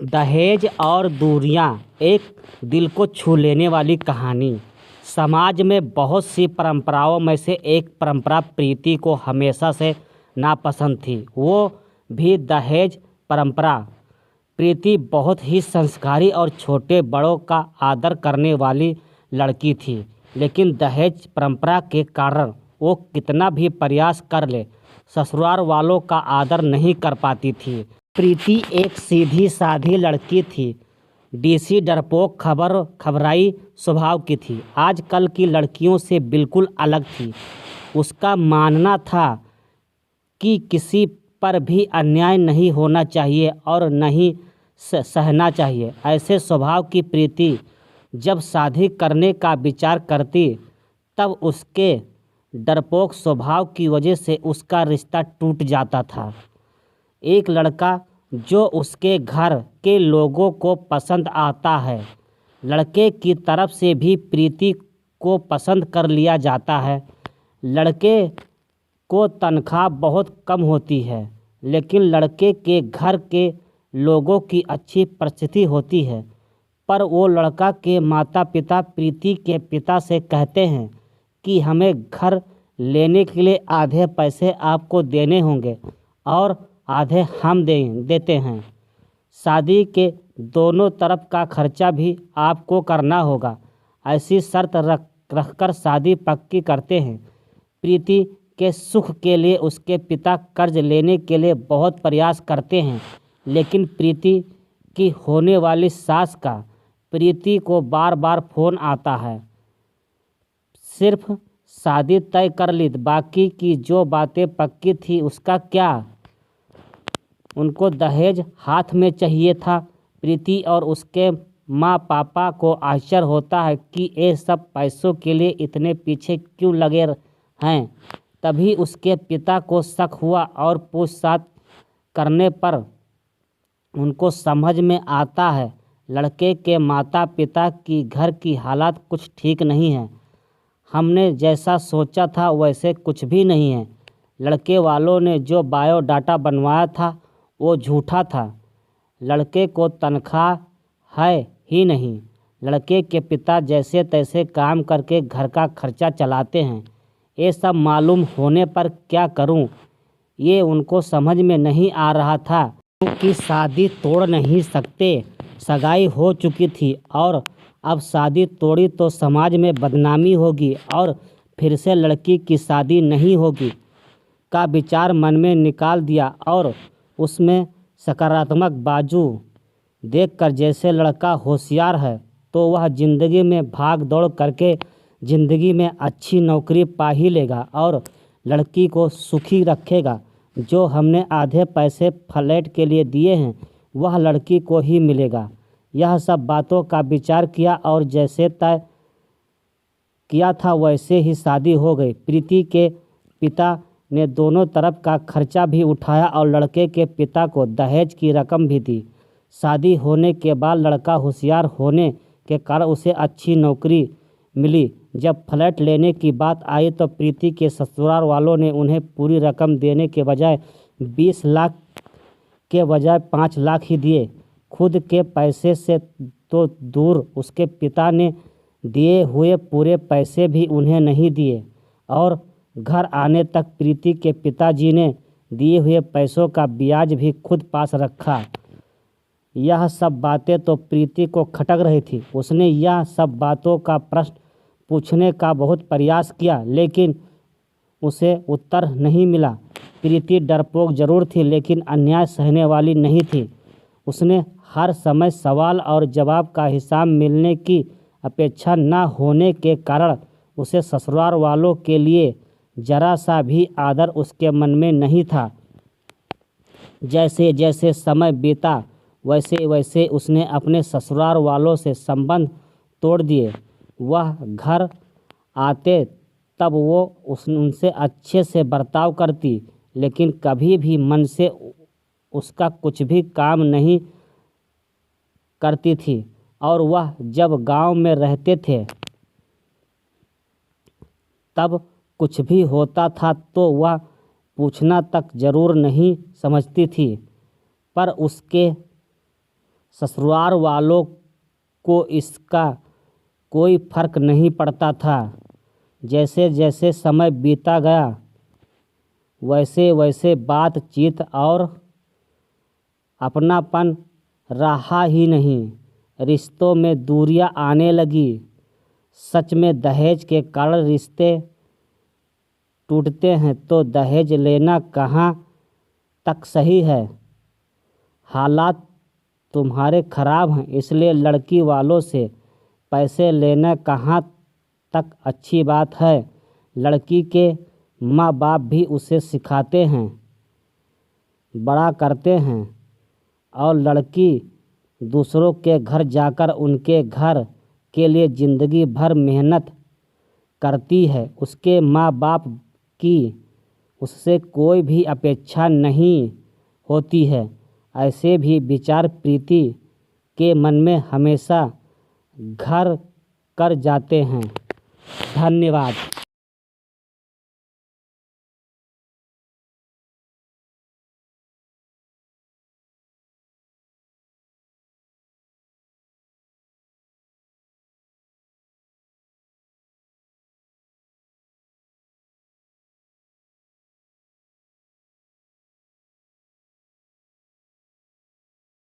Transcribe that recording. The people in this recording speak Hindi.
दहेज और दूरियां एक दिल को छू लेने वाली कहानी। समाज में बहुत सी परंपराओं में से एक परंपरा प्रीति को हमेशा से नापसंद थी, वो भी दहेज परंपरा। प्रीति बहुत ही संस्कारी और छोटे बड़ों का आदर करने वाली लड़की थी, लेकिन दहेज परंपरा के कारण वो कितना भी प्रयास कर ले, ससुराल वालों का आदर नहीं कर पाती थी। प्रीति एक सीधी साधी लड़की थी, डीसी डरपोक खबराई स्वभाव की थी, आजकल की लड़कियों से बिल्कुल अलग थी। उसका मानना था कि किसी पर भी अन्याय नहीं होना चाहिए और नहीं सहना चाहिए। ऐसे स्वभाव की प्रीति जब शादी करने का विचार करती, तब उसके डरपोक स्वभाव की वजह से उसका रिश्ता टूट जाता था। एक लड़का जो उसके घर के लोगों को पसंद आता है, लड़के की तरफ से भी प्रीति को पसंद कर लिया जाता है। लड़के को तनख्वाह बहुत कम होती है, लेकिन लड़के के घर के लोगों की अच्छी परिस्थिति होती है। पर वो लड़का के माता पिता प्रीति के पिता से कहते हैं कि हमें घर लेने के लिए आधे पैसे आपको देने होंगे और आधे हम देते हैं। शादी के दोनों तरफ का खर्चा भी आपको करना होगा। ऐसी शर्त रखकर शादी पक्की करते हैं। प्रीति के सुख के लिए उसके पिता कर्ज लेने के लिए बहुत प्रयास करते हैं, लेकिन प्रीति की होने वाली सास का प्रीति को बार बार फ़ोन आता है। सिर्फ शादी तय कर ली, बाकी की जो बातें पक्की थी उसका क्या। उनको दहेज हाथ में चाहिए था। प्रीति और उसके माँ पापा को आश्चर्य होता है कि ये सब पैसों के लिए इतने पीछे क्यों लगे हैं। तभी उसके पिता को शक हुआ और पूछताछ करने पर उनको समझ में आता है लड़के के माता पिता की घर की हालत कुछ ठीक नहीं है। हमने जैसा सोचा था वैसे कुछ भी नहीं है। लड़के वालों ने जो बायोडाटा बनवाया था वो झूठा था। लड़के को तनख्वाह है ही नहीं। लड़के के पिता जैसे तैसे काम करके घर का खर्चा चलाते हैं। ये सब मालूम होने पर क्या करूं, ये उनको समझ में नहीं आ रहा था, क्योंकि शादी तोड़ नहीं सकते। सगाई हो चुकी थी और अब शादी तोड़ी तो समाज में बदनामी होगी और फिर से लड़की की शादी नहीं होगी का विचार मन में निकाल दिया और उसमें सकारात्मक बाजू देखकर जैसे लड़का होशियार है तो वह ज़िंदगी में भाग दौड़ करके ज़िंदगी में अच्छी नौकरी पा ही लेगा और लड़की को सुखी रखेगा। जो हमने आधे पैसे फ्लैट के लिए दिए हैं वह लड़की को ही मिलेगा। यह सब बातों का विचार किया और जैसे तय किया था वैसे ही शादी हो गई। प्रीति के पिता ने दोनों तरफ का खर्चा भी उठाया और लड़के के पिता को दहेज की रकम भी दी। शादी होने के बाद लड़का होशियार होने के कारण उसे अच्छी नौकरी मिली। जब फ्लैट लेने की बात आई तो प्रीति के ससुराल वालों ने उन्हें पूरी रकम देने के बजाय 20 लाख के बजाय 5 लाख ही दिए। खुद के पैसे से तो दूर उसके पिता ने दिए हुए पूरे पैसे भी उन्हें नहीं दिए और घर आने तक प्रीति के पिताजी ने दिए हुए पैसों का ब्याज भी खुद पास रखा। यह सब बातें तो प्रीति को खटक रही थी। उसने यह सब बातों का प्रश्न पूछने का बहुत प्रयास किया, लेकिन उसे उत्तर नहीं मिला। प्रीति डरपोक जरूर थी, लेकिन अन्याय सहने वाली नहीं थी। उसने हर समय सवाल और जवाब का हिसाब मिलने की अपेक्षा न होने के कारण उसे ससुराल वालों के लिए जरा सा भी आदर उसके मन में नहीं था। जैसे जैसे समय बीता वैसे वैसे उसने अपने ससुराल वालों से संबंध तोड़ दिए। वह घर आते तब वो उनसे अच्छे से बर्ताव करती, लेकिन कभी भी मन से उसका कुछ भी काम नहीं करती थी। और वह जब गांव में रहते थे तब कुछ भी होता था तो वह पूछना तक जरूर नहीं समझती थी। पर उसके ससुराल वालों को इसका कोई फर्क नहीं पड़ता था। जैसे जैसे समय बीता गया वैसे वैसे बातचीत और अपनापन रहा ही नहीं, रिश्तों में दूरियां आने लगी। सच में दहेज के कारण रिश्ते टूटते हैं तो दहेज लेना कहाँ तक सही है। हालात तुम्हारे ख़राब हैं इसलिए लड़की वालों से पैसे लेना कहाँ तक अच्छी बात है। लड़की के माँ बाप भी उसे सिखाते हैं, बड़ा करते हैं और लड़की दूसरों के घर जाकर उनके घर के लिए ज़िंदगी भर मेहनत करती है। उसके माँ बाप की उससे कोई भी अपेक्षा नहीं होती है। ऐसे भी विचार प्रीति के मन में हमेशा घर कर जाते हैं। धन्यवाद।